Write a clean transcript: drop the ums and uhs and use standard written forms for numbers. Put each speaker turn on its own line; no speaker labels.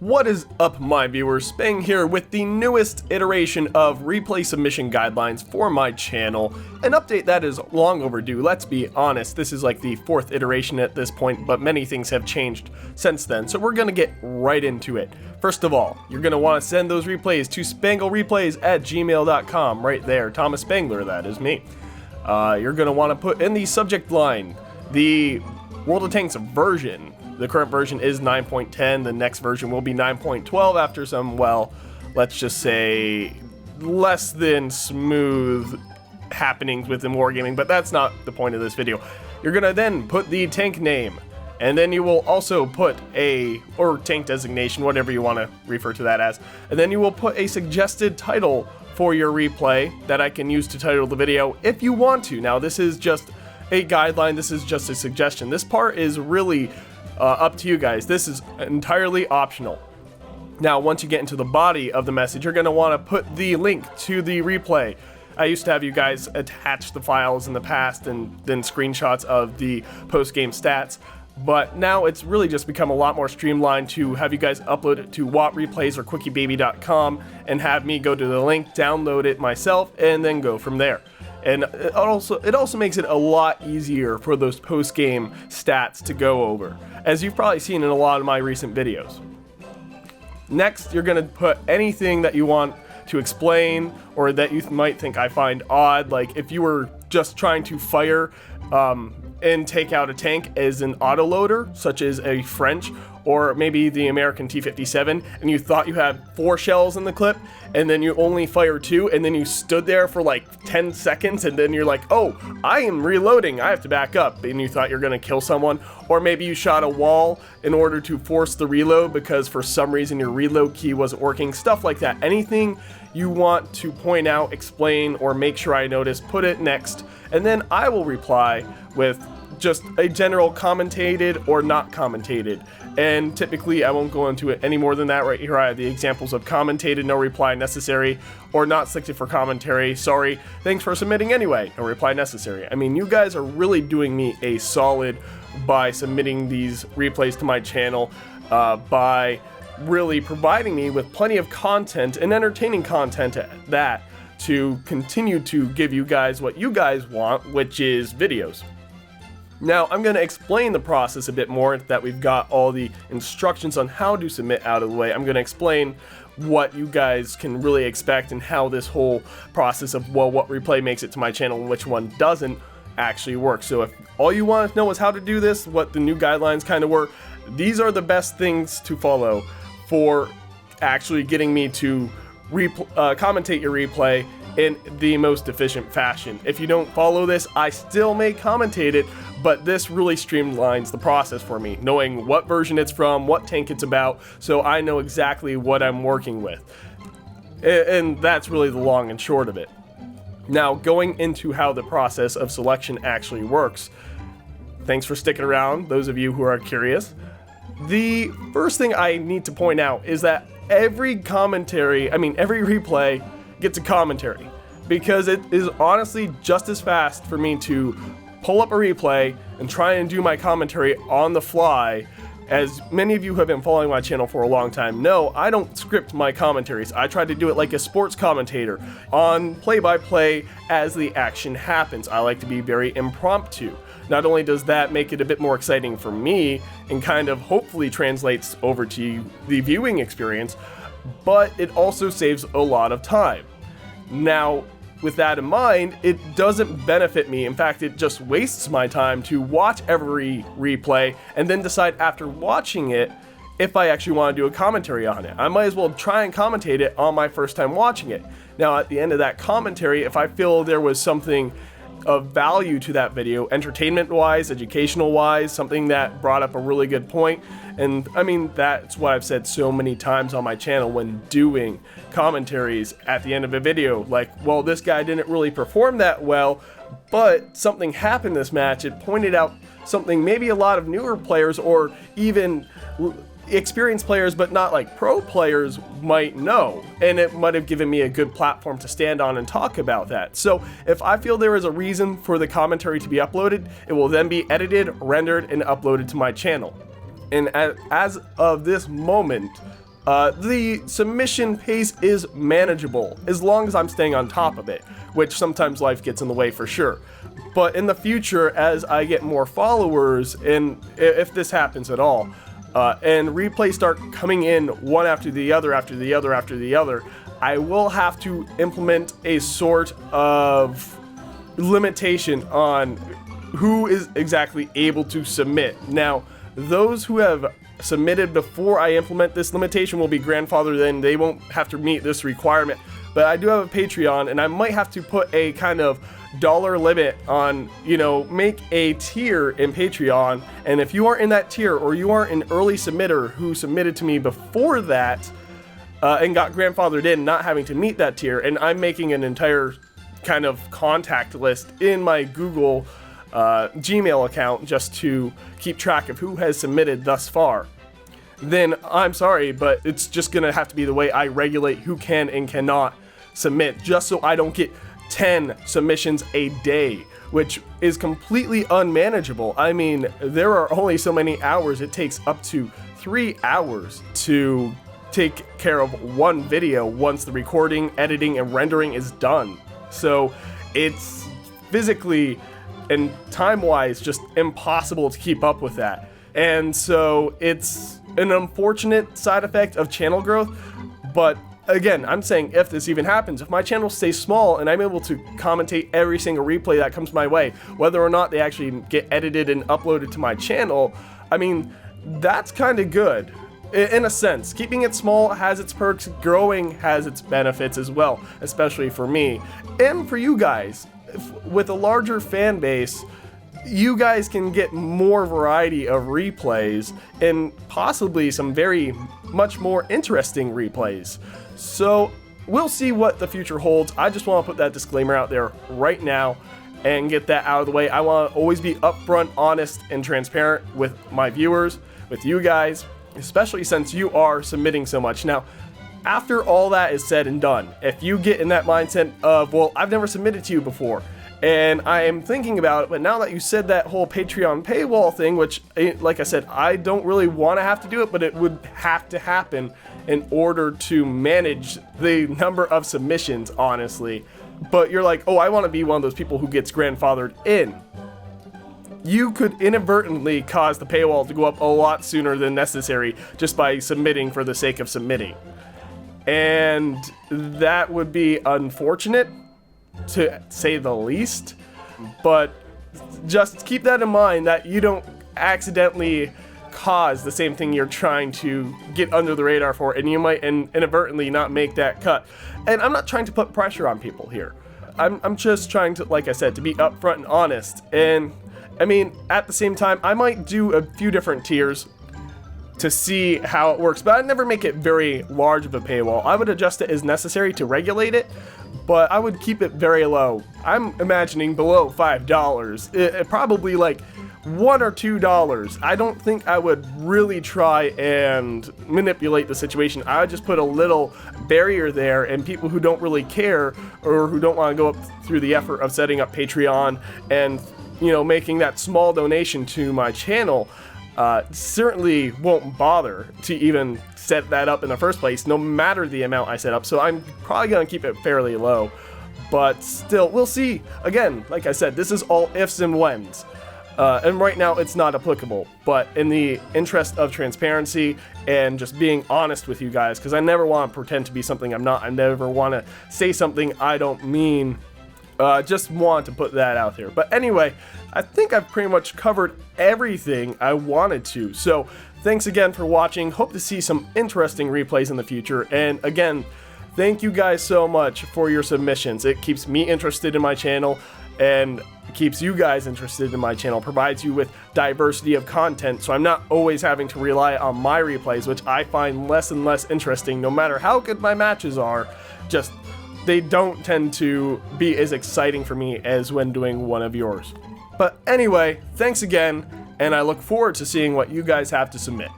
What is up, my viewers? Spang here with the newest iteration of replay submission guidelines for my channel. An update that is long overdue, let's be honest. This is like the 4th iteration at this point, but many things have changed since then, so we're gonna get right into it. First of all, you're gonna wanna send those replays to spanglereplays@gmail.com, right there. Thomas Spangler, that is me. You're gonna wanna put in the subject line the World of Tanks version. The current version is 9.10, the next version will be 9.12 after some, well, let's just say, less than smooth happenings within wargaming, but that's not the point of this video. You're gonna then put the tank name, and then you will also put or tank designation, whatever you want to refer to that as, and then you will put a suggested title for your replay that I can use to title the video if you want to. Now, this is just a guideline, this is just a suggestion. This part is really up to you guys. This is entirely optional. Now, once you get into the body of the message, you're going to want to put the link to the replay. I used to have you guys attach the files in the past and then screenshots of the post-game stats, but now it's really just become a lot more streamlined to have you guys upload it to WattReplays or QuickieBaby.com and have me go to the link, download it myself, and then go from there. And it also makes it a lot easier for those post-game stats to go over, as you've probably seen in a lot of my recent videos. Next, you're going to put anything that you want to explain or that you might think I find odd, like if you were just trying to fire and take out a tank as an autoloader, such as a French or maybe the American T-57, and you thought you had 4 shells in the clip, and then you only fire 2, and then you stood there for like 10 seconds, and then you're like, oh, I am reloading, I have to back up, and you thought you're gonna kill someone. Or maybe you shot a wall in order to force the reload because for some reason your reload key wasn't working, stuff like that. Anything you want to point out, explain, or make sure I notice, put it next, and then I will reply with just a general commentated or not commentated. And typically I won't go into it any more than that. Right here I have the examples of commentated, no reply necessary, or not selected for commentary, sorry, thanks for submitting anyway, no reply necessary. I mean, you guys are really doing me a solid by submitting these replays to my channel, by really providing me with plenty of content and entertaining content at that to continue to give you guys what you guys want, which is videos. Now, I'm going to explain the process a bit more that we've got all the instructions on how to submit out of the way. I'm going to explain what you guys can really expect and how this whole process of, well, what replay makes it to my channel and which one doesn't actually work. So if all you want to know is how to do this, what the new guidelines kind of were, these are the best things to follow for actually getting me to commentate your replay in the most efficient fashion. If you don't follow this, I still may commentate it, but this really streamlines the process for me, knowing what version it's from, what tank it's about, so I know exactly what I'm working with. And that's really the long and short of it. Now, going into how the process of selection actually works, thanks for sticking around, those of you who are curious. The first thing I need to point out is that every replay gets a commentary, because it is honestly just as fast for me to pull up a replay and try and do my commentary on the fly. As many of you who have been following my channel for a long time know, I don't script my commentaries. I try to do it like a sports commentator, on play-by-play as the action happens. I like to be very impromptu. Not only does that make it a bit more exciting for me and kind of hopefully translates over to the viewing experience, but it also saves a lot of time. Now, with that in mind, it doesn't benefit me. In fact, it just wastes my time to watch every replay and then decide after watching it if I actually want to do a commentary on it. I might as well try and commentate it on my first time watching it. Now, at the end of that commentary, if I feel there was something of value to that video, entertainment-wise, educational-wise, something that brought up a really good point. And I mean, that's what I've said so many times on my channel when doing commentaries at the end of a video, like, well, this guy didn't really perform that well, but something happened this match. It pointed out something maybe a lot of newer players or even experienced players, but not like pro players, might know, and it might have given me a good platform to stand on and talk about that. So if I feel there is a reason for the commentary to be uploaded, it will then be edited, rendered, and uploaded to my channel. And as of this moment, the submission pace is manageable as long as I'm staying on top of it, which sometimes life gets in the way for sure. But in the future, as I get more followers, and if this happens at all, and replays start coming in one after the other, after the other, after the other, I will have to implement a sort of limitation on who is exactly able to submit. Now, those who have submitted before I implement this limitation will be grandfathered in. They won't have to meet this requirement. But I do have a Patreon, and I might have to put a kind of dollar limit on, make a tier in Patreon. And if you are in that tier, or you are an early submitter who submitted to me before that and got grandfathered in, not having to meet that tier, and I'm making an entire kind of contact list in my Google Gmail account just to keep track of who has submitted thus far, then I'm sorry, but it's just gonna have to be the way I regulate who can and cannot submit, just so I don't get 10 submissions a day, which is completely unmanageable. I mean, there are only so many hours. It takes up to 3 hours to take care of one video once the recording, editing, and rendering is done. So it's physically and time-wise just impossible to keep up with that. And so it's an unfortunate side effect of channel growth, but again, I'm saying if this even happens, if my channel stays small and I'm able to commentate every single replay that comes my way, whether or not they actually get edited and uploaded to my channel, I mean, that's kind of good. In a sense, keeping it small has its perks, growing has its benefits as well, especially for me and for you guys. With a larger fan base, you guys can get more variety of replays and possibly some very much more interesting replays. So we'll see what the future holds. I just want to put that disclaimer out there right now and get that out of the way. I want to always be upfront, honest, and transparent with my viewers, with you guys, especially since you are submitting so much. Now, after all that is said and done, if you get in that mindset of, well, I've never submitted to you before, and I am thinking about it, but now that you said that whole Patreon paywall thing, which, like I said, I don't really want to have to do it, but it would have to happen in order to manage the number of submissions, honestly. But you're like, oh, I want to be one of those people who gets grandfathered in. You could inadvertently cause the paywall to go up a lot sooner than necessary just by submitting for the sake of submitting. And that would be unfortunate, to say the least, but just keep that in mind, that you don't accidentally cause the same thing you're trying to get under the radar for, and you might inadvertently not make that cut. And I'm not trying to put pressure on people here. I'm just trying to, like I said, to be upfront and honest. And I mean, at the same time, I might do a few different tiers to see how it works, but I'd never make it very large of a paywall. I would adjust it as necessary to regulate it, but I would keep it very low. I'm imagining below $5, probably like $1 or $2. I don't think I would really try and manipulate the situation. I would just put a little barrier there, and people who don't really care or who don't want to go up through the effort of setting up Patreon and, making that small donation to my channel, certainly won't bother to even set that up in the first place, no matter the amount I set up. So I'm probably going to keep it fairly low, but still, we'll see. Again, like I said, this is all ifs and whens, and right now it's not applicable, but in the interest of transparency and just being honest with you guys, because I never want to pretend to be something I'm not. I never want to say something I don't mean. Just want to put that out there. But anyway, I think I've pretty much covered everything I wanted to. So thanks again for watching. Hope to see some interesting replays in the future. And again, thank you guys so much for your submissions. It keeps me interested in my channel and keeps you guys interested in my channel, provides you with diversity of content, so I'm not always having to rely on my replays, which I find less and less interesting no matter how good my matches are. Just they don't tend to be as exciting for me as when doing one of yours. But anyway, thanks again, and I look forward to seeing what you guys have to submit.